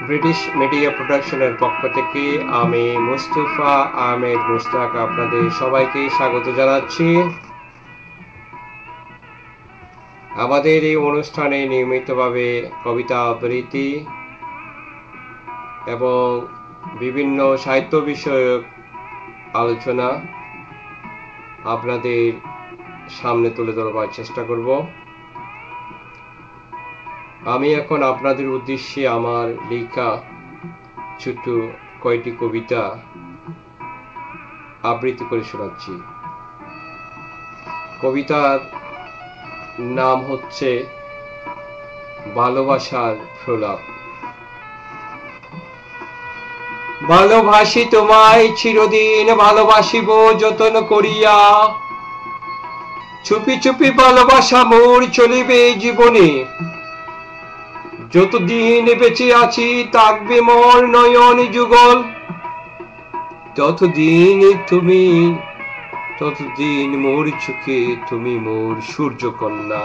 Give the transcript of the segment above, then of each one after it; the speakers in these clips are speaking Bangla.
ব্রিটিশ মিডিয়া প্রোডাকশনের পক্ষ থেকে আমি মুস্তফা আহমেদ মুস্তাক আপনাদের সবাইকে স্বাগত জানাচ্ছি। আমাদের এই অনুষ্ঠানে নিয়মিতভাবে কবিতা আবৃত্তি এবং বিভিন্ন সাহিত্য বিষয়ক আলোচনা আপনাদের সামনে তুলে ধরবার চেষ্টা করব। আমি এখন আপনাদের উদ্দেশ্যে আমার লেখা ছোট কয়েকটি কবিতা আবৃত্তি করে শোনাচ্ছি। কবিতার নাম হচ্ছে ভালোবাসার প্রলাপ। ভালোবাসি তোমায় চিরদিন, ভালোবাসিব যতন করিয়া, চুপি চুপি ভালোবাসা মোর চলিবে জীবনে। যতদিন বেঁচে আছি থাকবে মোর নয়ন যুগল, ততদিন তুমি, ততদিন মোর চোখে তুমি মোর সূর্যকন্যা।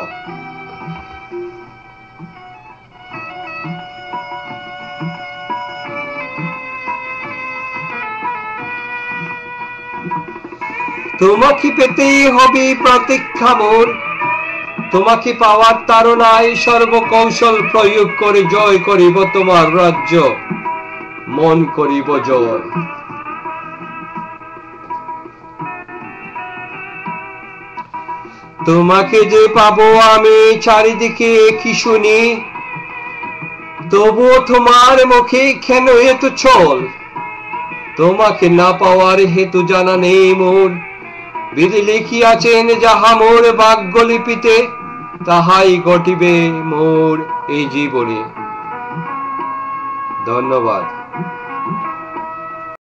তোমাকে পেতেই হবে প্রতীক্ষা মোর, তোমাকে পাওয়ার তাড়নায় সর্বকৌশল প্রয়োগ করে জয় করিব তোমার রাজ্য, মন করিব জয়। তোমাকে যে পাবো আমি চারিদিকে কি শুনি, তবুও তোমার মুখে কেন এত ছল? তোমাকে না পাওয়ার হেতু জানা নেই মোর, বিধি লিখিয়াছেন যাহা মোর ভাগ্যলিপিতে, তাহাই ঘটিবে মোর এই জীবনে। ধন্যবাদ।